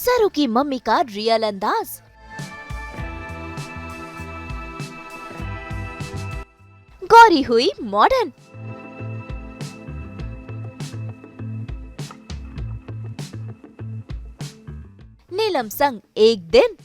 सरू की मम्मी का रियल अंदाज। गौरी हुई मॉडर्न। नीलम संग एक दिन।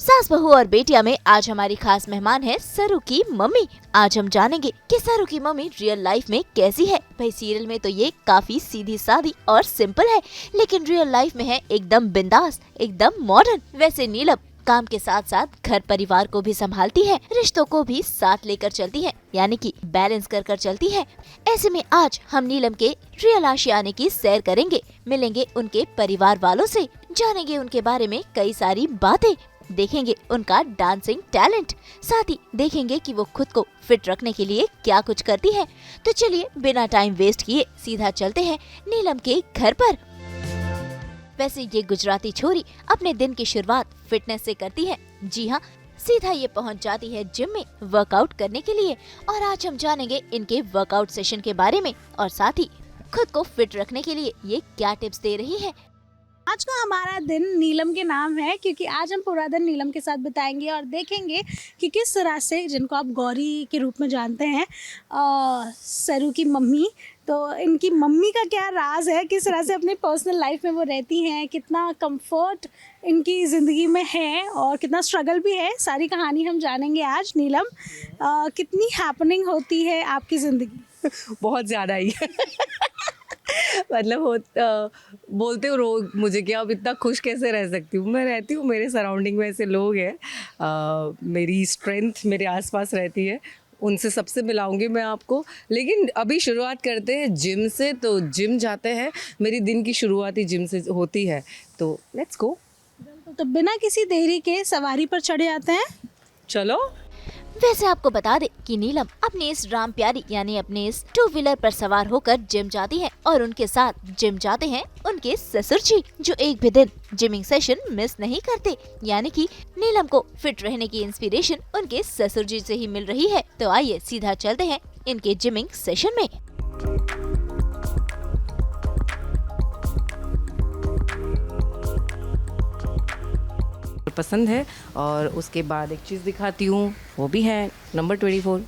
सास बहू और बेटिया में आज हमारी खास मेहमान है सरू की मम्मी। आज हम जानेंगे कि सरू की मम्मी रियल लाइफ में कैसी है। भाई सीरियल में तो ये काफी सीधी सादी और सिंपल है, लेकिन रियल लाइफ में है एकदम बिंदास, एकदम मॉडर्न। वैसे नीलम काम के साथ साथ घर परिवार को भी संभालती है, रिश्तों को भी साथ लेकर चलती है, यानी कि बैलेंस कर कर चलती है। ऐसे में आज हम नीलम के रियल आशियाने की सैर करेंगे, मिलेंगे उनके परिवार वालों से, जानेंगे उनके बारे में कई सारी बातें, देखेंगे उनका डांसिंग टैलेंट, साथ ही देखेंगे कि वो खुद को फिट रखने के लिए क्या कुछ करती है। तो चलिए बिना टाइम वेस्ट किए सीधा चलते हैं नीलम के घर पर। वैसे ये गुजराती छोरी अपने दिन की शुरुआत फिटनेस से करती है। जी हाँ, सीधा ये पहुंच जाती है जिम में वर्कआउट करने के लिए। और आज हम जानेंगे इनके वर्कआउट सेशन के बारे में और साथ ही खुद को फिट रखने के लिए ये क्या टिप्स दे रही है। आज का हमारा दिन नीलम के नाम है, क्योंकि आज हम पूरा दिन नीलम के साथ बिताएंगे और देखेंगे कि किस तरह से, जिनको आप गौरी के रूप में जानते हैं, सरू की मम्मी, तो इनकी मम्मी का क्या राज है, किस तरह से अपने पर्सनल लाइफ में वो रहती हैं, कितना कंफर्ट इनकी ज़िंदगी में है और कितना स्ट्रगल भी है। सारी कहानी हम जानेंगे आज। नीलम, कितनी हैपनिंग होती है आपकी ज़िंदगी? बहुत ज़्यादा ही मतलब बोलते हो रोज मुझे कि आप इतना खुश कैसे रह सकती हूँ। मैं रहती हूँ, मेरे सराउंडिंग में ऐसे लोग हैं, मेरी स्ट्रेंथ मेरे आसपास रहती है, उनसे सबसे मिलाऊंगी मैं आपको। लेकिन अभी शुरुआत करते हैं जिम से। तो जिम जाते हैं, मेरी दिन की शुरुआत ही जिम से होती है, तो लेट्स गो। तो बिना किसी देरी के सवारी पर चढ़ जाते हैं, चलो। वैसे आपको बता दे कि नीलम अपनी इस राम प्यारी यानी अपने इस टू व्हीलर पर सवार होकर जिम जाती है और उनके साथ जिम जाते हैं उनके ससुर जी, जो एक भी दिन जिमिंग सेशन मिस नहीं करते। यानी कि नीलम को फिट रहने की इंस्पिरेशन उनके ससुर जी से ही मिल रही है। तो आइए सीधा चलते हैं इनके जिमिंग सेशन में। पसंद है। और उसके बाद एक चीज़ दिखाती हूँ, वो भी है नंबर 24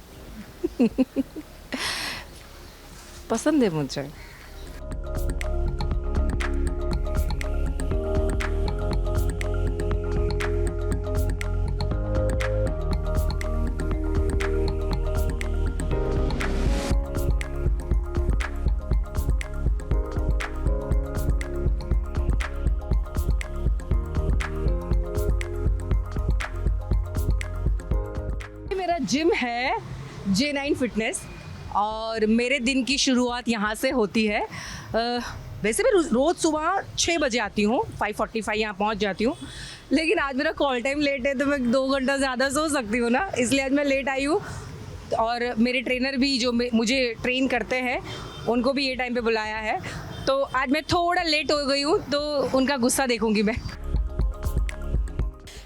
पसंद है मुझे। मेरा जिम है J9 फिटनेस और मेरे दिन की शुरुआत यहाँ से होती है। वैसे मैं रोज़ सुबह 6 बजे आती हूँ, 5:45 यहाँ पहुँच जाती हूँ, लेकिन आज मेरा कॉल टाइम लेट है तो मैं 2 घंटा ज़्यादा सो सकती हूँ ना, इसलिए आज मैं लेट आई हूँ। और मेरे ट्रेनर भी जो मुझे ट्रेन करते हैं, उनको भी ये टाइम पे बुलाया है, तो आज मैं थोड़ा लेट हो गई हूँ, तो उनका गुस्सा देखूँगी मैं।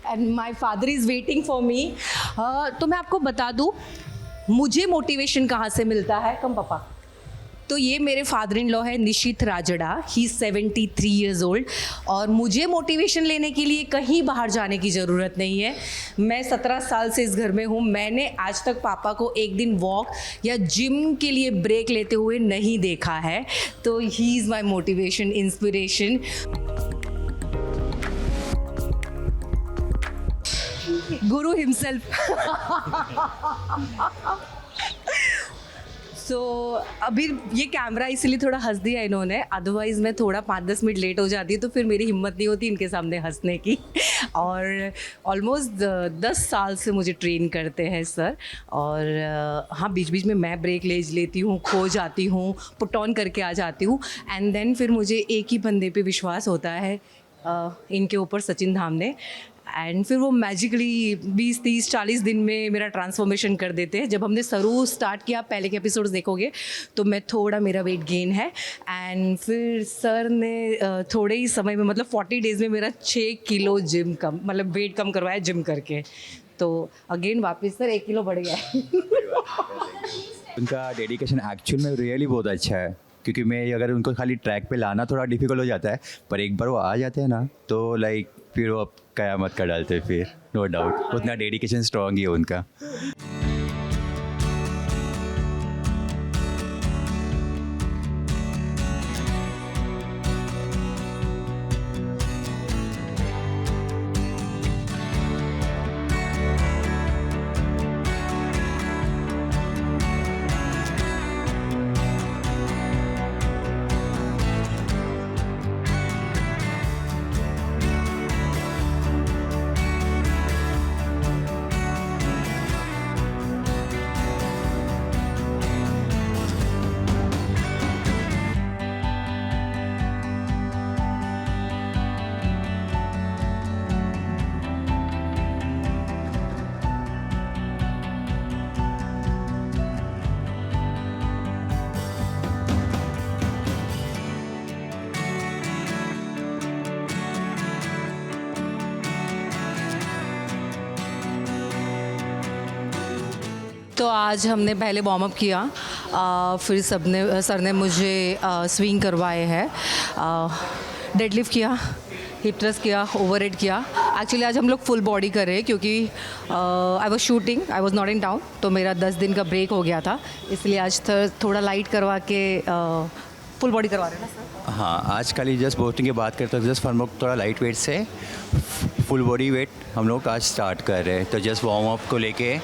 And my father is waiting for me. तो मैं आपको बता दूँ मुझे मोटिवेशन कहाँ से मिलता है। कम पापा। तो ये मेरे फादर इन लॉ है निशित राजड़ा, ही 73 ईयर्स ओल्ड। और मुझे मोटिवेशन लेने के लिए कहीं बाहर जाने की ज़रूरत नहीं है। मैं 17 साल से इस घर में हूँ, मैंने आज तक पापा को एक दिन वॉक या जिम के लिए ब्रेक लेते हुए नहीं देखा है। तो he is my motivation, inspiration. Guru himself. सो अभी ये कैमरा इसलिए थोड़ा हंस दिया इन्होंने, अदरवाइज़ मैं थोड़ा 5-10 मिनट लेट हो जाती है तो फिर मेरी हिम्मत नहीं होती इनके सामने हंसने की। और ऑलमोस्ट 10 साल से मुझे ट्रेन करते हैं सर। और हाँ, बीच बीच में मैं ब्रेक ले लेती हूँ, खो जाती हूँ, पुट ऑन करके आ जाती हूँ। एंड देन फिर मुझे एक ही बंदे पे विश्वास होता है, इनके ऊपर, सचिन धाम ने। एंड फिर वो मैजिकली 20-30-40 दिन में मेरा ट्रांसफॉर्मेशन कर देते हैं। जब हमने सरू स्टार्ट किया, पहले के एपिसोड्स देखोगे तो मैं थोड़ा, मेरा वेट गेन है। एंड फिर सर ने थोड़े ही समय में, मतलब 40 डेज़ में मेरा 6 किलो जिम कम, मतलब वेट कम करवाया जिम करके। तो अगेन वापस सर 1 किलो बढ़ गया है। उनका डेडिकेशन एक्चुअल में रियली बहुत अच्छा है, क्योंकि मैं अगर उनको खाली ट्रैक पे लाना थोड़ा डिफिकल्ट हो जाता है, पर एक बार वो आ जाते हैं ना तो लाइक फिर वो कयामत कर डालते हैं फिर, नो डाउट उतना डेडिकेशन स्ट्रॉन्ग ही है उनका। तो आज हमने पहले वार्म अप किया, फिर सर ने मुझे स्विंग करवाए हैं, डेडलिफ्ट किया, हिप थ्रस्ट किया, ओवरहेड किया। एक्चुअली आज हम लोग फुल बॉडी कर रहे हैं क्योंकि I was shooting, I was not in town, तो मेरा 10 दिन का ब्रेक हो गया था, इसलिए आज थोड़ा लाइट करवा के फुल बॉडी करवा रहे हैं ना सर। हाँ, आज खाली जस्ट बोस्टिंग की बात करते हैं, जस्ट हम लोग थोड़ा लाइट वेट से फुल बॉडी वेट हम लोग आज स्टार्ट कर रहे हैं, तो जस्ट वार्म अप को लेके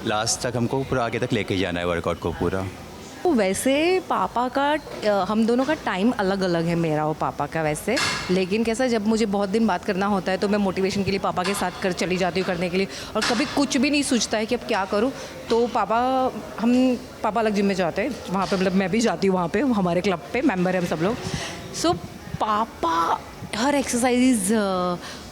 लास्ट तक हमको पूरा आगे तक लेके जाना है वर्कआउट को पूरा। तो वैसे पापा का हम दोनों का टाइम अलग अलग है, मेरा और पापा का वैसे, लेकिन कैसा जब मुझे बहुत दिन बात करना होता है तो मैं मोटिवेशन के लिए पापा के साथ कर चली जाती हूँ करने के लिए, और कभी कुछ भी नहीं सोचता है कि अब क्या करूँ, तो पापा अलग जिम में जाते हैं, वहाँ पे मतलब मैं भी जाती हूँ, वहाँ पे हमारे क्लब पे मेंबर हैं हम सब लोग। सो पापा हर एक्सरसाइज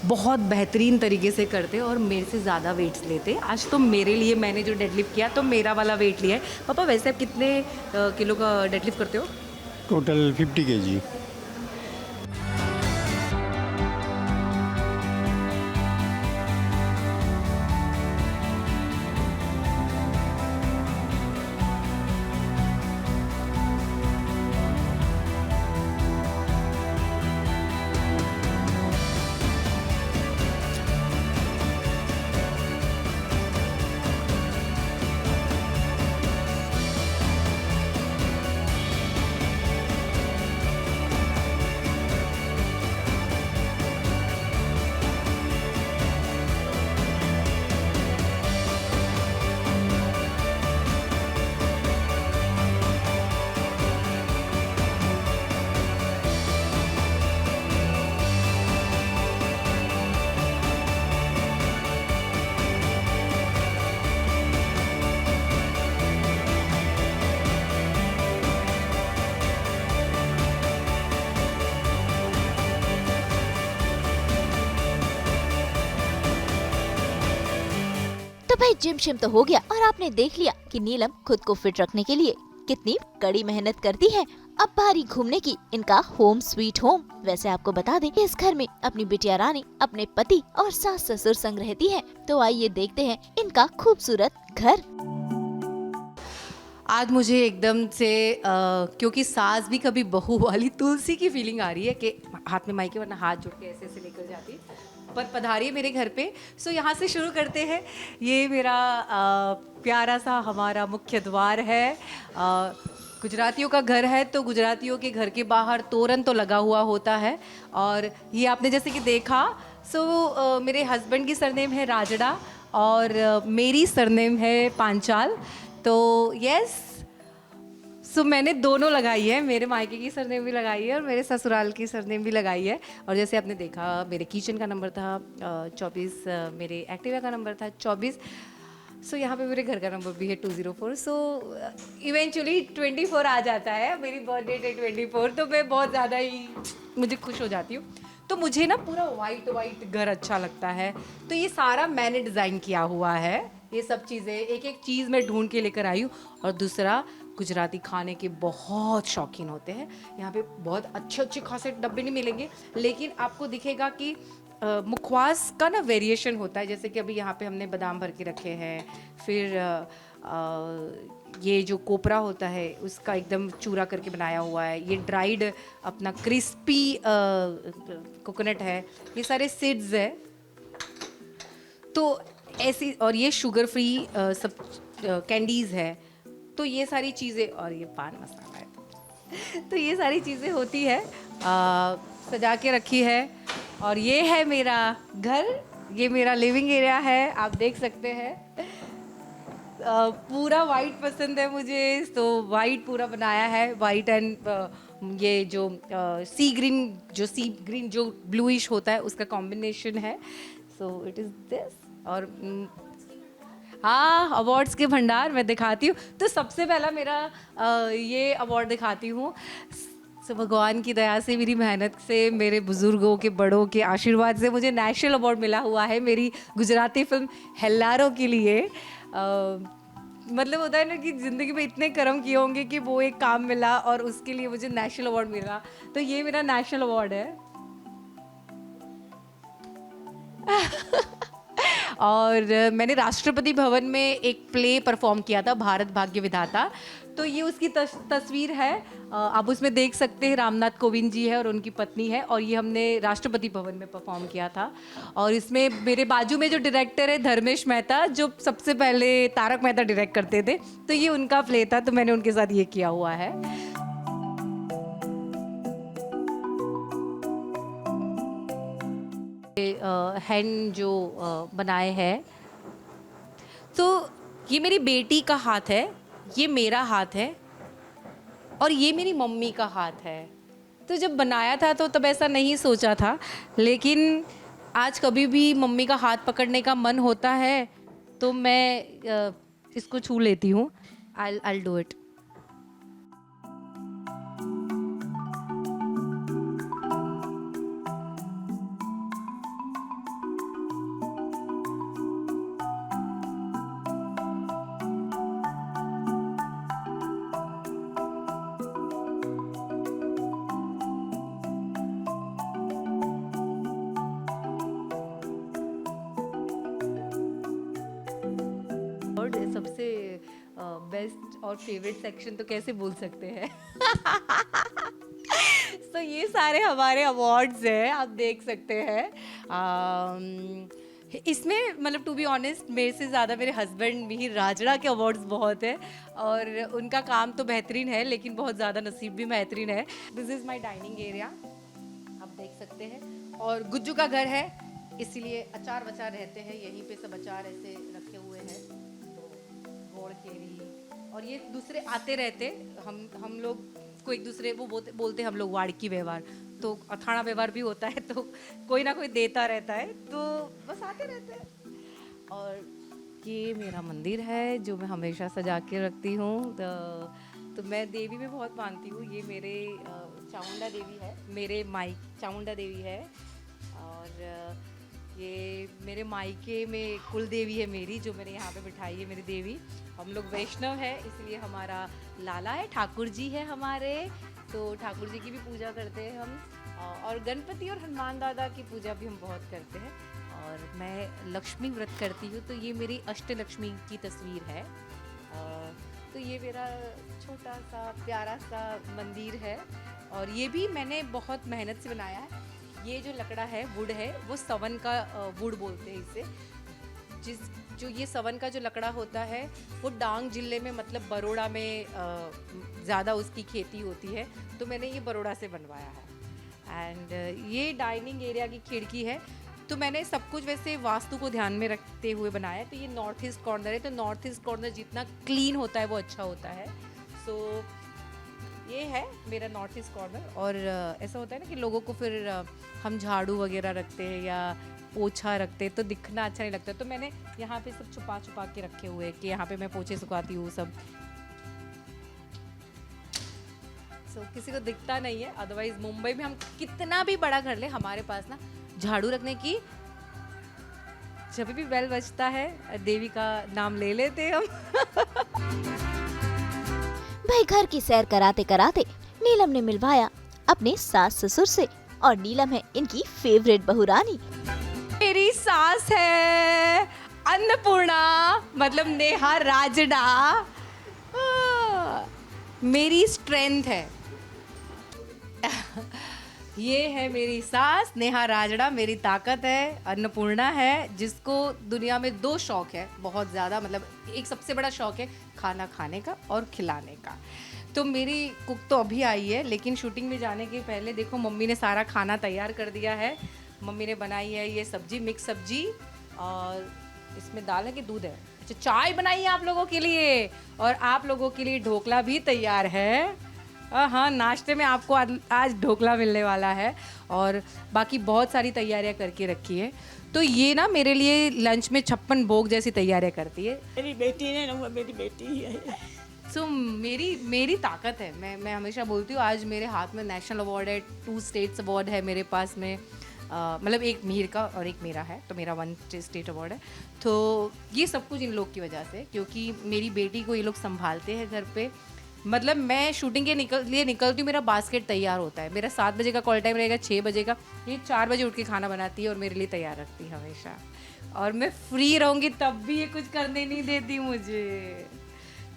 बहुत बेहतरीन तरीके से करते हैं और मेरे से ज़्यादा वेट्स लेते। आज तो मेरे लिए मैंने जो डेडलिफ्ट किया तो मेरा वाला वेट लिया है। पापा वैसे आप कितने किलो का डेडलिफ्ट करते हो? Total 50 kg। तो भाई जिम शिम तो हो गया और आपने देख लिया कि नीलम खुद को फिट रखने के लिए कितनी कड़ी मेहनत करती है। अब बारी घूमने की, इनका होम स्वीट होम। वैसे आपको बता दें इस घर में अपनी बिटिया रानी अपने पति और सास ससुर संग रहती है। तो आइए देखते हैं इनका खूबसूरत घर। आज मुझे एकदम से क्योंकि सास भी कभी बहू वाली तुलसी की फीलिंग आ रही है कि हाथ में माइके वरना हाथ जोड़ के ऐसे ऐसे लेकर जाती, पर पधारिए मेरे घर पे। सो यहाँ से शुरू करते हैं। ये मेरा प्यारा सा हमारा मुख्य द्वार है। गुजरातियों का घर है तो गुजरातियों के घर के बाहर तोरण तो लगा हुआ होता है। और ये आपने जैसे कि देखा, सो मेरे हस्बैंड की सरनेम है राजड़ा और मेरी सरनेम है पांचाल। तो यस, सो मैंने दोनों लगाई है, मेरे मायके की सरनेम भी लगाई है और मेरे ससुराल की सरनेम भी लगाई है। और जैसे आपने देखा मेरे किचन का नंबर था 24, मेरे एक्टिवा का नंबर था 24। सो यहाँ पे मेरे घर का नंबर भी है 204। सो इवेंचुअली 24 आ जाता है। मेरी बर्थडे है 24, तो मैं बहुत ज़्यादा ही मुझे खुश हो जाती हूँ। तो मुझे ना पूरा वाइट घर अच्छा लगता है। तो ये सारा मैंने डिज़ाइन किया हुआ है। ये सब चीज़ें एक एक चीज़ मैं ढूंढ के लेकर आई हूँ। और दूसरा, गुजराती खाने के बहुत शौकीन होते हैं। यहाँ पे बहुत अच्छे अच्छे खासे डब्बे नहीं मिलेंगे, लेकिन आपको दिखेगा कि मुखवास का ना वेरिएशन होता है, जैसे कि अभी यहाँ पे हमने बादाम भर के रखे हैं, फिर ये जो कोपरा होता है उसका एकदम चूरा करके बनाया हुआ है, ये ड्राइड अपना क्रिस्पी कोकोनट है, ये सारे सीड्स है। तो ऐसी, और ये शुगर फ्री सब कैंडीज़ है, तो ये सारी चीज़ें, और ये पान मसाला है तो ये सारी चीज़ें होती है, सजा के रखी है। और ये है मेरा घर, ये मेरा लिविंग एरिया है, आप देख सकते हैं। पूरा वाइट पसंद है मुझे, तो वाइट पूरा बनाया है, वाइट एंड ये जो सी ग्रीन जो ब्लूइश होता है उसका कॉम्बिनेशन है, सो इट इज़ दिस। और हाँ, अवार्ड्स के भंडार मैं दिखाती हूँ। तो सबसे पहला मेरा ये अवार्ड दिखाती हूँ। सो भगवान की दया से, मेरी मेहनत से, मेरे बुज़ुर्गों के बड़ों के आशीर्वाद से मुझे नेशनल अवार्ड मिला हुआ है मेरी गुजराती फिल्म हेल्लारो के लिए। मतलब होता है ना कि ज़िंदगी में इतने कर्म किए होंगे कि वो एक काम मिला और उसके लिए मुझे नेशनल अवार्ड मिला, तो ये मेरा नेशनल अवार्ड है। और मैंने राष्ट्रपति भवन में एक प्ले परफॉर्म किया था, भारत भाग्य विधाता, तो ये उसकी तस्वीर है, आप उसमें देख सकते हैं। रामनाथ कोविंद जी है और उनकी पत्नी है, और ये हमने राष्ट्रपति भवन में परफॉर्म किया था। और इसमें मेरे बाजू में जो डायरेक्टर है धर्मेश मेहता, जो सबसे पहले तारक मेहता डायरेक्ट करते थे, तो ये उनका प्ले था, तो मैंने उनके साथ ये किया हुआ है। हैंड जो बनाए हैं, तो ये मेरी बेटी का हाथ है, ये मेरा हाथ है, और ये मेरी मम्मी का हाथ है। तो जब बनाया था तो तब ऐसा नहीं सोचा था, लेकिन आज कभी भी मम्मी का हाथ पकड़ने का मन होता है तो मैं इसको छू लेती हूँ। I'll do it. और सबसे बेस्ट और फेवरेट सेक्शन तो कैसे बोल सकते हैं। तो ये सारे हमारे अवार्ड्स हैं, आप देख सकते हैं। इसमें मतलब टू बी ऑनेस्ट मेरे से ज़्यादा मेरे हस्बैंड मिहिर राजड़ा के अवार्ड्स बहुत है, और उनका काम तो बेहतरीन है, लेकिन बहुत ज़्यादा नसीब भी बेहतरीन है। This is my dining area, आप देख सकते हैं, और गुज्जू का घर है, इसीलिए अचार वचार रहते हैं यहीं पे, सब अचार ऐसे रखे हुए हैं, तो गोड़ केरी, और ये दूसरे आते रहते, हम लोग को एक दूसरे वो बोलते हम लोग वाड़की व्यवहार, तो अथाड़ा व्यवहार भी होता है, तो कोई ना कोई देता रहता है, तो बस आते रहते हैं। और ये मेरा मंदिर है जो मैं हमेशा सजा के रखती हूँ, तो मैं देवी में बहुत मानती हूँ। ये मेरे चामुंडा देवी है, मेरे माई चामुंडा देवी है, और ये मेरे मायके में कुल देवी है मेरी, जो मैंने यहाँ पे बिठाई है मेरी देवी। हम लोग वैष्णव है, इसलिए हमारा लाला है, ठाकुर जी है हमारे, तो ठाकुर जी की भी पूजा करते हैं हम, और गणपति और हनुमान दादा की पूजा भी हम बहुत करते हैं। और मैं लक्ष्मी व्रत करती हूँ, तो ये मेरी अष्टलक्ष्मी की तस्वीर है। तो ये मेरा छोटा सा प्यारा सा मंदिर है, और ये भी मैंने बहुत मेहनत से बनाया है। ये जो लकड़ा है, वुड है, वो सवन का वुड बोलते हैं इसे। जो ये सवन का जो लकड़ा होता है वो डांग जिले में, मतलब बरोड़ा में ज़्यादा उसकी खेती होती है, तो मैंने ये बरोड़ा से बनवाया है। एंड ये डाइनिंग एरिया की खिड़की है, तो मैंने सब कुछ वैसे वास्तु को ध्यान में रखते हुए बनाया है। तो ये नॉर्थ ईस्ट कॉर्नर है, तो नॉर्थ ईस्ट कॉर्नर जितना क्लीन होता है वो अच्छा होता है। सो ये है मेरा नॉर्थ ईस्ट कॉर्नर। और ऐसा होता है ना कि लोगों को फिर हम झाड़ू वगैरह रखते हैं या पोछा रखते हैं तो दिखना अच्छा नहीं लगता, तो मैंने यहाँ पे सब छुपा छुपा के रखे हुए हैं कि यहाँ पे मैं पोछे सुखाती हूँ सब। सो किसी को दिखता नहीं है, अदरवाइज मुंबई में हम कितना भी बड़ा घर ले, हमारे पास ना झाड़ू रखने की, जब भी बेल बजता है देवी का नाम ले लेते हम। भाई घर की सैर कराते कराते नीलम ने मिलवाया अपने सास ससुर से। और नीलम है इनकी फेवरेट बहुरानी। मेरी सास है अन्नपूर्णा, मतलब नेहा राजड़ा। मेरी स्ट्रेंथ है। ये है मेरी सास नेहा राजड़ा, मेरी ताकत है। अन्नपूर्णा है जिसको दुनिया में 2 शौक है बहुत ज़्यादा, मतलब एक सबसे बड़ा शौक है खाना खाने का और खिलाने का। तो मेरी कुक तो अभी आई है, लेकिन शूटिंग में जाने के पहले देखो मम्मी ने सारा खाना तैयार कर दिया है। मम्मी ने बनाई है ये सब्जी, मिक्स सब्जी, और इसमें दाल है कि दूध है, अच्छा चाय बनाई है आप लोगों के लिए, और आप लोगों के लिए ढोकला भी तैयार है। हाँ, नाश्ते में आपको आज ढोकला मिलने वाला है, और बाकी बहुत सारी तैयारियां करके रखी है। तो ये ना मेरे लिए लंच में 56 भोग जैसी तैयारियां करती है। मेरी बेटी ने ना, वो मेरी बेटी ही है। सो मेरी ताकत है। मैं हमेशा बोलती हूँ, आज मेरे हाथ में नेशनल अवार्ड है, 2 स्टेट्स अवार्ड है मेरे पास में, मतलब एक मिहिर का और एक मेरा है, तो मेरा 1 स्टेट अवार्ड है। तो ये सब कुछ इन लोग की वजह से, क्योंकि मेरी बेटी को ये लोग संभालते हैं घर पे। मतलब मैं शूटिंग के लिए निकलती हूँ, मेरा बास्केट तैयार होता है। मेरा 7 बजे का कॉल टाइम रहेगा, 6 बजे का, ये 4 बजे उठ के खाना बनाती है और मेरे लिए तैयार रखती है हमेशा। और मैं फ्री रहूँगी तब भी ये कुछ करने नहीं देती मुझे।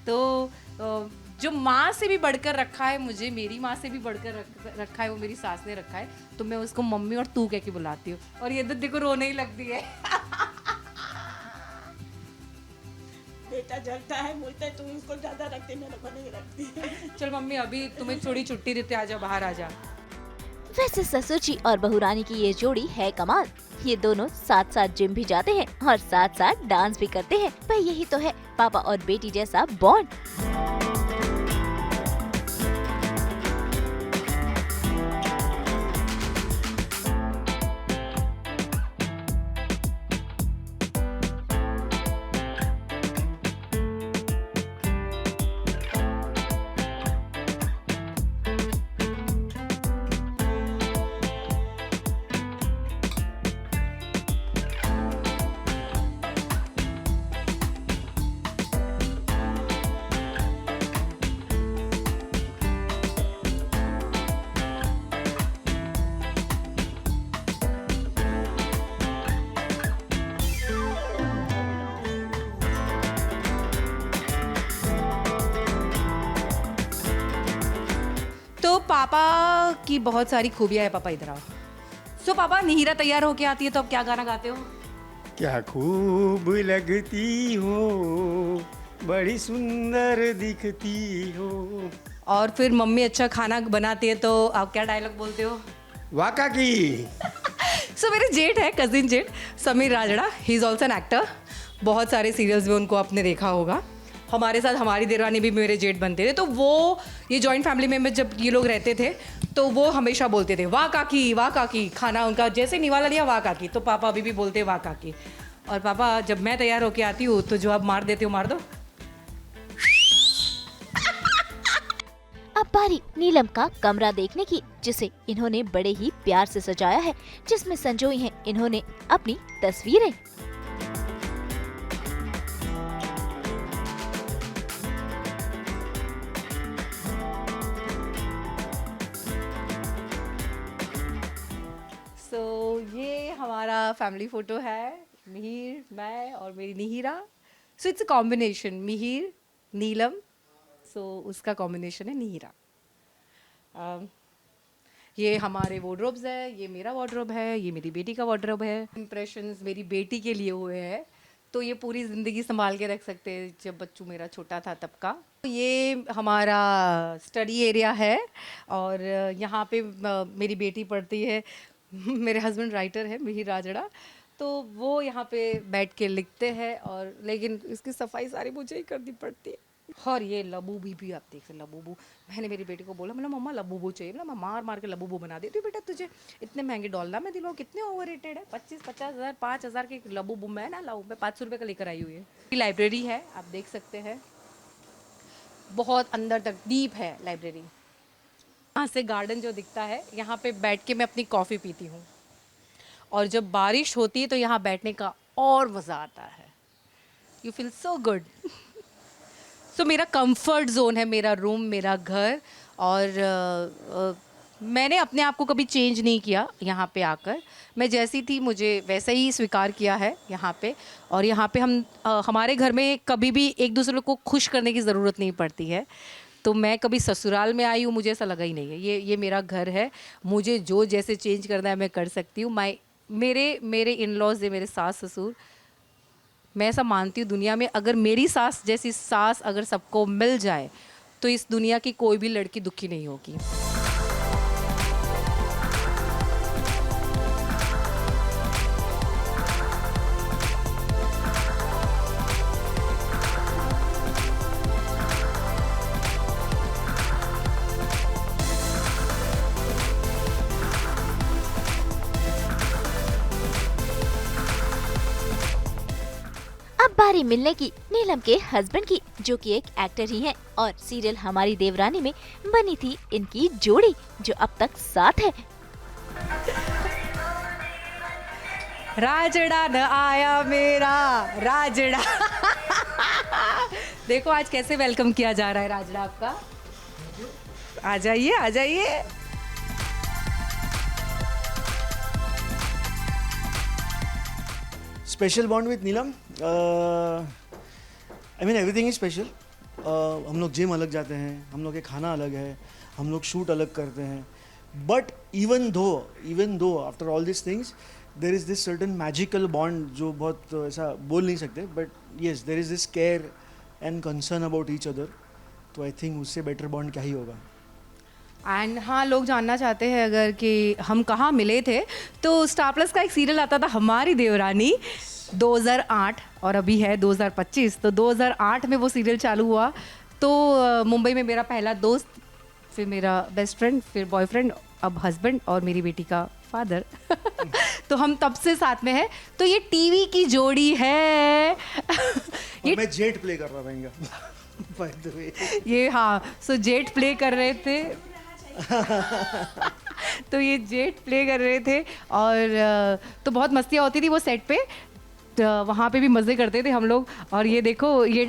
तो जो माँ से भी बढ़कर रखा है मुझे, मेरी माँ से भी बढ़कर रखा है, वो मेरी सास ने रखा है। तो मैं उसको मम्मी और तू कह के बुलाती हूँ, और ये तो देखो रोने ही लगती है। बेटा जलता है, बोलता है तुम इसको ज्यादा रखती, मेरे को नहीं रखती। चल मम्मी, अभी तुम्हें थोड़ी छुट्टी देते, आजा बाहर आजा। वैसे ससुर जी और बहुरानी की ये जोड़ी है कमाल। ये दोनों साथ साथ जिम भी जाते हैं और साथ साथ डांस भी करते हैं। भाई यही तो है पापा और बेटी जैसा बॉन्ड। तो पापा की बहुत सारी खूबियाँ है। पापा इधर आओ। सो पापा, नीरा तैयार होके आती है तो अब क्या गाना गाते हो? क्या खूब लगती हो, बड़ी सुंदर दिखती हो। और फिर मम्मी अच्छा खाना बनाती है तो आप क्या डायलॉग बोलते हो? वाका की। सो मेरे जेठ है, कजिन जेठ Sameer Rajda, he is also an actor. बहुत सारे सीरियल्स में उनको आपने देखा होगा। हमारे साथ हमारी देवरानी भी मेरे जेठ बनते थे। तो वो ये जॉइंट फैमिली में जब ये लोग रहते थे तो वो हमेशा बोलते थे वाह काकी। खाना उनका जैसे निवाला लिया वाह काकी, तो पापा अभी भी बोलते वाह काकी। और पापा जब मैं तैयार होके आती हूँ तो जो आप मार देते हो मार दो। अब बारी नीलम का कमरा देखने की, जिसे इन्होंने बड़े ही प्यार से सजाया है, जिसमें संजोई हैं इन्होंने अपनी तस्वीरें। ये हमारा फैमिली फोटो है, मिहिर, मैं और मेरी Nihira. So it's a combination, Mihir Neelam, so उसका कॉम्बिनेशन है निहिरा। ये हमारे वार्डरोब्स है, ये मेरा वार्डरोब है, ये मेरी बेटी का वार्डरोब है। इम्प्रेशंस मेरी बेटी के लिए हुए हैं, तो ये पूरी ज़िंदगी संभाल के रख सकते हैं, जब बच्चू मेरा छोटा था तब का। ये हमारा स्टडी एरिया है, और यहाँ पे मेरी बेटी पढ़ती है। मेरे हस्बैंड राइटर है मिहिर राजड़ा, तो वो यहाँ पे बैठ के लिखते हैं, और लेकिन इसकी सफाई सारी मुझे ही करनी पड़ती है। और ये लबूबी भी आप देख सकते, लबूबू। मैंने मेरी बेटी को बोला, मतलब मम्मा लबूबू चाहिए, मतलब मैं मार मार के लबूबू बना देती हूँ बेटा तुझे। इतने महंगे डॉल ना मैं दिलाऊँ, कितने ओवर रेटेड है, 25-50 हज़ार 5,000 के लबूबू मैं ना लाऊँ, मैं 500 रुपये का लेकर आई हुई है। लाइब्रेरी है, आप देख सकते हैं, बहुत अंदर तक डीप है लाइब्रेरी। यहाँ से गार्डन जो दिखता है, यहाँ पे बैठ के मैं अपनी कॉफ़ी पीती हूँ, और जब बारिश होती है तो यहाँ बैठने का और मज़ा आता है। You feel so good. So मेरा कंफर्ट जोन है मेरा रूम, मेरा घर। और मैंने अपने आप को कभी चेंज नहीं किया यहाँ पे आकर। मैं जैसी थी मुझे वैसा ही स्वीकार किया है यहाँ पे। और यहाँ पे हमारे घर में कभी भी एक दूसरे को खुश करने की ज़रूरत नहीं पड़ती है। तो मैं कभी ससुराल में आई हूँ, मुझे ऐसा लगा ही नहीं है। ये मेरा घर है, मुझे जो जैसे चेंज करना है मैं कर सकती हूँ। मेरे इन लॉज है, मेरे सास ससुर, मैं ऐसा मानती हूँ दुनिया में अगर मेरी सास जैसी सास अगर सबको मिल जाए तो इस दुनिया की कोई भी लड़की दुखी नहीं होगी। अब बारी मिलने की नीलम के हस्बैंड की, जो कि एक एक्टर ही हैं और सीरियल हमारी देवरानी में बनी थी इनकी जोड़ी, जो अब तक साथ है। राजड़ा न आया मेरा राजड़ा। देखो आज कैसे वेलकम किया जा रहा है राजड़ा आपका। आ जाइए, आ जाइए। Special bond with Neelam, I mean everything is special. हम लोग जिम अलग जाते हैं, हम लोग के खाना अलग है, हम लोग शूट अलग करते हैं। But even though after all this things there is this certain magical bond जो बहुत ऐसा बोल नहीं सकते, but yes there is this care and concern about each other. तो आई थिंक उससे बेटर बॉन्ड क्या ही होगा। एंड हाँ, लोग जानना चाहते हैं अगर कि हम कहाँ मिले थे, तो स्टार प्लस का एक सीरियल आता था हमारी देवरानी 2008 और अभी है 2025। तो 2008 में वो सीरियल चालू हुआ। तो मुंबई में मेरा पहला दोस्त, फिर मेरा बेस्ट फ्रेंड, फिर बॉयफ्रेंड, अब हस्बैंड और मेरी बेटी का फादर। तो हम तब से साथ में हैं। तो ये टीवी की जोड़ी है। ये मैं जेट प्ले कर रहा था इनका बाय द वे। ये हाँ, सो जेट प्ले कर रहे थे। तो ये जेट प्ले कर रहे थे और तो बहुत मस्तियाँ होती थी वो सेट पे। तो वहाँ पे भी मज़े करते थे हम लोग। और ये देखो, ये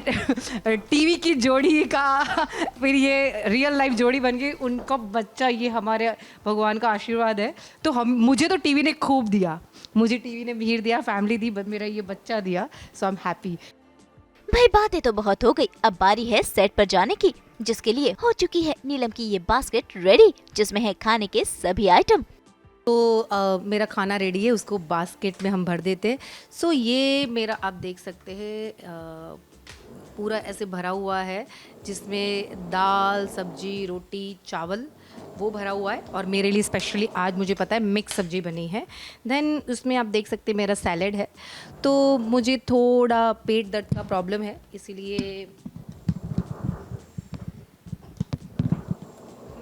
टीवी की जोड़ी का फिर ये रियल लाइफ जोड़ी बन गई। उनका बच्चा, ये हमारे भगवान का आशीर्वाद है। तो मुझे तो टीवी ने खूब दिया, मुझे टीवी ने भीड़ दिया, फैमिली दी, मेरा ये बच्चा दिया। सो आई एम हैप्पी। भाई बातें तो बहुत हो गई, अब बारी है सेट पर जाने की, जिसके लिए हो चुकी है नीलम की ये बास्केट रेडी, जिसमें है खाने के सभी आइटम। तो मेरा खाना रेडी है, उसको बास्केट में हम भर देते हैं। सो ये मेरा आप देख सकते हैं पूरा ऐसे भरा हुआ है, जिसमें दाल, सब्जी, रोटी, चावल वो भरा हुआ है। और मेरे लिए स्पेशली आज मुझे पता है मिक्स सब्जी बनी है। देन उसमें आप देख सकते हैं मेरा सैलेड है। तो मुझे थोड़ा पेट दर्द का प्रॉब्लम है, इसीलिए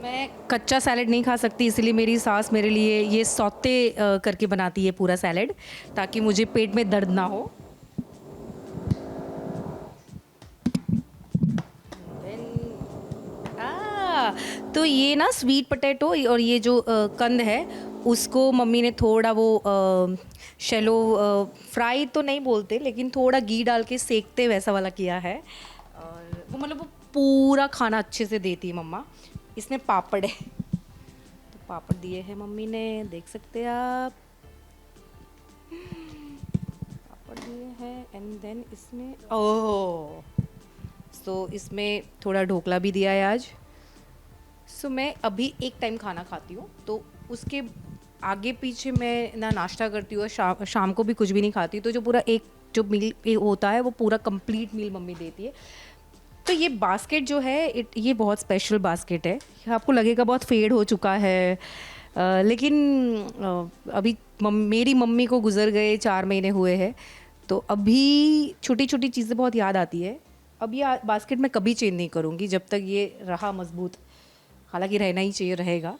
मैं कच्चा सैलेड नहीं खा सकती, इसलिए मेरी सास मेरे लिए ये सौते करके बनाती है पूरा सैलेड, ताकि मुझे पेट में दर्द ना हो। तो ये ना स्वीट पोटैटो और ये जो कंद है उसको मम्मी ने थोड़ा वो शैलो फ्राई तो नहीं बोलते, लेकिन थोड़ा घी डाल के सेकते वैसा वाला किया है। और वो मतलब वो पूरा खाना अच्छे से देती है मम्मा। इसमें पापड़ है, तो पापड़ दिए हैं मम्मी ने, देख सकते हैं आप, पापड़ दिए हैं। एंड देन इसमें तो इसमें थोड़ा ढोकला भी दिया है आज। सो मैं अभी एक टाइम खाना खाती हूँ, तो उसके आगे पीछे मैं ना नाश्ता करती हूँ, शाम को भी कुछ भी नहीं खाती। तो जो पूरा एक जो मील होता है वो पूरा कंप्लीट मील मम्मी देती है। तो ये बास्केट जो है ये बहुत स्पेशल बास्केट है। आपको लगेगा बहुत फेड हो चुका है, लेकिन अभी मेरी मम्मी को गुजर गए 4 महीने हुए हैं, तो अभी छोटी छोटी चीज़ें बहुत याद आती है। अब ये बास्केट मैं कभी चेंज नहीं करूँगी जब तक ये रहा मजबूत, हालांकि रहना ही चाहिए, रहेगा।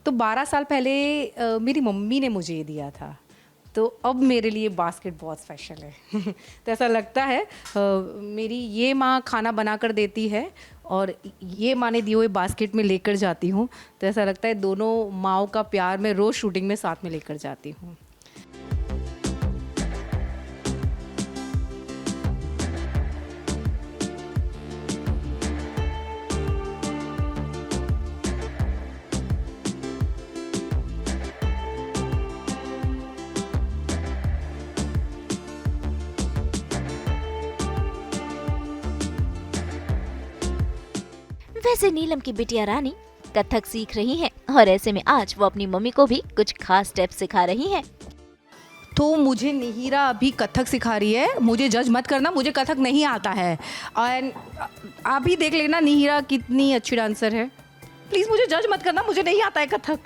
तो 12 साल पहले मेरी मम्मी ने मुझे ये दिया था, तो अब मेरे लिए बास्केट बहुत स्पेशल है। तो ऐसा लगता है मेरी ये माँ खाना बना कर देती है और ये माँ ने दिए हुए बास्केट में लेकर जाती हूँ, तो ऐसा लगता है दोनों माँओं का प्यार मैं रोज़ शूटिंग में साथ में लेकर जाती हूँ। वैसे नीलम की बिटिया रानी कथक सीख रही है और ऐसे में आज वो अपनी मम्मी को भी कुछ खास स्टेप्स सिखा रही है। तो मुझे निहिरा अभी कथक सिखा रही है। मुझे जज मत करना, मुझे कथक नहीं आता है। और आप ही देख लेना निहिरा कितनी अच्छी डांसर है। प्लीज़ मुझे जज मत करना, मुझे नहीं आता है कथक।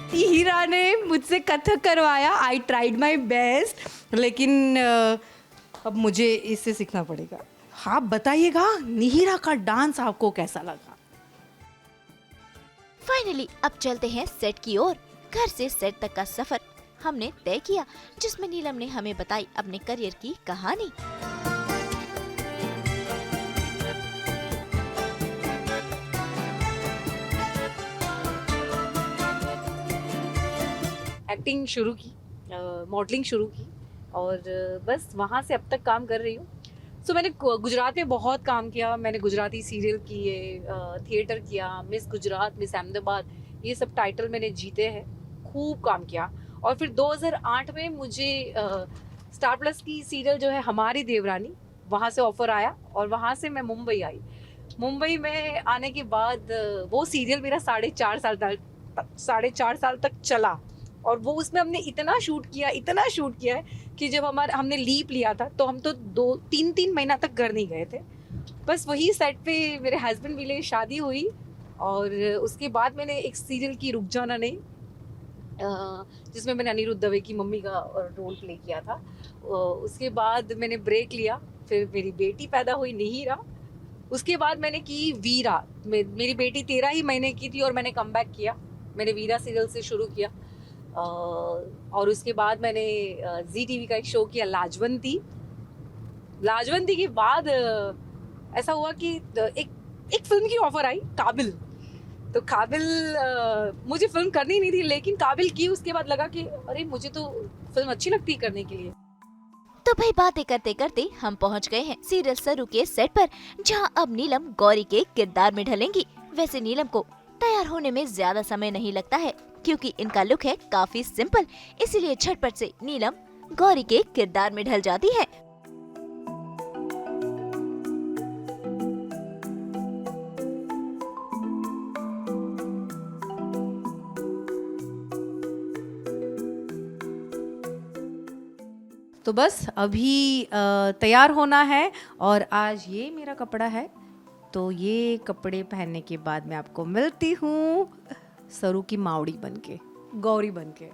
हीरा ने मुझसे कथक करवाया। आई ट्राइड माई बेस्ट, लेकिन अब मुझे इससे सीखना पड़ेगा। आप बताइएगा निहिरा का डांस आपको कैसा लगा? फाइनली अब चलते हैं सेट की ओर। घर से सेट तक का सफर हमने तय किया, जिसमें नीलम ने हमें बताई अपने करियर की कहानी। एक्टिंग शुरू की, मॉडलिंग शुरू की और बस वहाँ से अब तक काम कर रही हूँ। सो मैंने गुजरात में बहुत काम किया। मैंने गुजराती सीरियल किए, थिएटर किया, मिस गुजरात, मिस अहमदाबाद, ये सब टाइटल मैंने जीते हैं। खूब काम किया और फिर 2008 में मुझे स्टार प्लस की सीरियल जो है हमारी देवरानी, वहाँ से ऑफ़र आया और वहाँ से मैं मुंबई आई। मुंबई में आने के बाद वो सीरियल मेरा 4.5 साल तक चला और वो उसमें हमने इतना शूट किया है कि जब हमने लीव लिया था तो हम तो 2-3 महीना तक घर नहीं गए थे। बस वही सेट पे मेरे हस्बैंड मिले, शादी हुई और उसके बाद मैंने एक सीरियल की रुक जाना नहीं, जिसमें मैंने अनिरुद्ध दवे की मम्मी का रोल प्ले किया था। उसके बाद मैंने ब्रेक लिया, फिर मेरी बेटी पैदा हुई निहिरा। उसके बाद मैंने की वीरा। मेरी बेटी 13 ही महीने की थी और मैंने कम बैक किया। मैंने वीरा सीरियल से शुरू किया और उसके बाद मैंने जी टीवी का एक शो किया लाजवंती के बाद ऐसा हुआ कि एक फिल्म की ऑफर आई, काबिल। तो काबिल मुझे फिल्म करनी नहीं थी, लेकिन काबिल की। उसके बाद लगा कि अरे मुझे तो फिल्म अच्छी लगती है करने के लिए। तो भाई बातें करते करते हम पहुंच गए हैं सीरियल सरू के सेट पर, जहां अब नीलम गौरी के किरदार में ढलेंगी। वैसे नीलम को तैयार होने में ज्यादा समय नहीं लगता है, क्योंकि इनका लुक है काफी सिंपल, इसीलिए झटपट से नीलम गौरी के किरदार में ढल जाती है। तो बस अभी तैयार होना है और आज ये मेरा कपड़ा है। तो ये कपड़े पहनने के बाद मैं आपको मिलती हूँ सरू की मावड़ी बनके, गौरी बनके।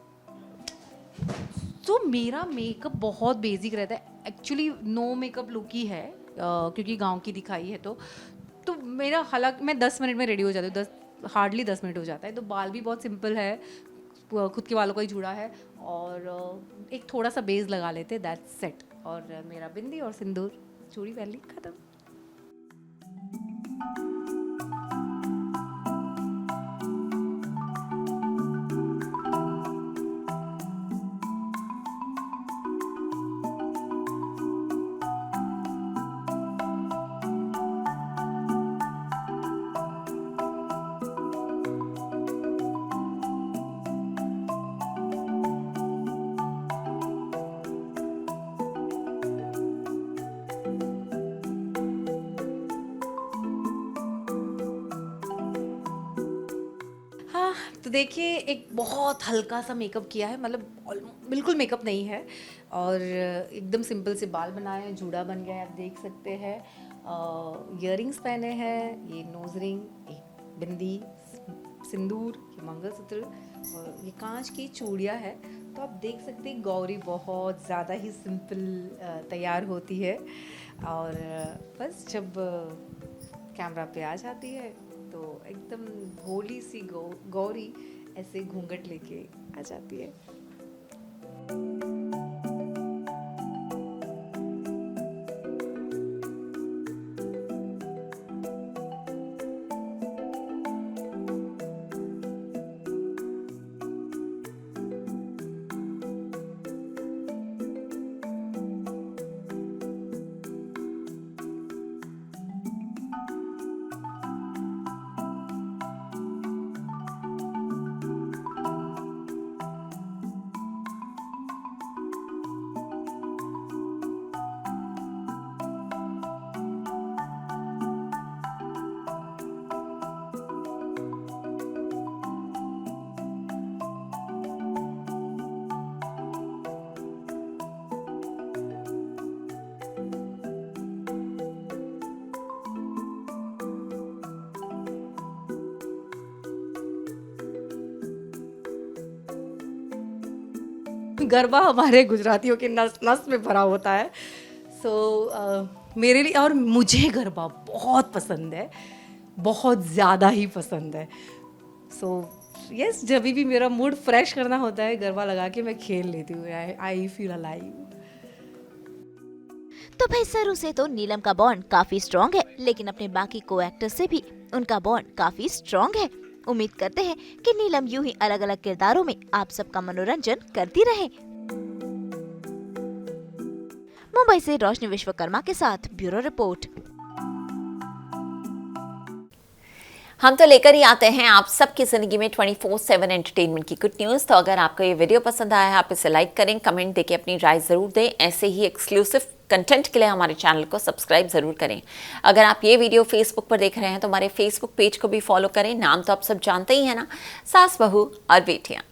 तो मेरा मेकअप बहुत बेसिक रहता है, एक्चुअली नो मेकअप लुक ही है, क्योंकि गांव की दिखाई है। तो मेरा हालांकि मैं 10 मिनट में रेडी हो जाती हूँ, हार्डली 10 मिनट हो जाता है। तो बाल भी बहुत सिंपल है, खुद के बालों का ही जुड़ा है और एक थोड़ा सा बेस लगा लेते, दैट्स सेट। और मेरा बिंदी और सिंदूर, चूड़ी पहन ली, खत्म। तो देखिए एक बहुत हल्का सा मेकअप किया है, मतलब बिल्कुल मेकअप नहीं है, और एकदम सिंपल से बाल बनाए हैं, जूड़ा बन गया है, आप देख सकते हैं। ईयरिंग्स पहने हैं, ये नोज रिंग, एक बिंदी, सिंदूर, ये मंगलसूत्र, और ये कांच की चूड़ियाँ है। तो आप देख सकते हैं गौरी बहुत ज़्यादा ही सिंपल तैयार होती है, और बस जब कैमरा पे आ जाती है तो एकदम भोली सी गौरी ऐसे घूंघट लेके आ जाती है। गरबा हमारे गुजरातियों के नस नस में भरा होता है। मेरे लिए और मुझे गरबा बहुत पसंद है, बहुत ज़्यादा ही पसंद है। यस, जब भी मेरा मूड फ्रेश करना होता है गरबा लगा के मैं खेल लेती हूँ। I feel alive. तो भाई सरू से तो नीलम का बॉन्ड काफी स्ट्रॉन्ग है, लेकिन अपने बाकी को एक्टर्स से भी उनका बॉन्ड काफी स्ट्रॉन्ग है। उम्मीद करते हैं कि नीलम यूं ही अलग अलग किरदारों में आप सबका मनोरंजन करती रहे। मुंबई से रोशनी विश्वकर्मा के साथ ब्यूरो रिपोर्ट। हम तो लेकर ही आते हैं आप सबकी जिंदगी में 24/7 एंटरटेनमेंट की गुड न्यूज़। तो अगर आपको ये वीडियो पसंद आया है, आप इसे लाइक करें, कमेंट देके अपनी राय ज़रूर दें। ऐसे ही एक्सक्लूसिव कंटेंट के लिए हमारे चैनल को सब्सक्राइब ज़रूर करें। अगर आप ये वीडियो फेसबुक पर देख रहे हैं तो हमारे फेसबुक पेज को भी फॉलो करें। नाम तो आप सब जानते ही हैं ना, सास बहू और बेटियाँ।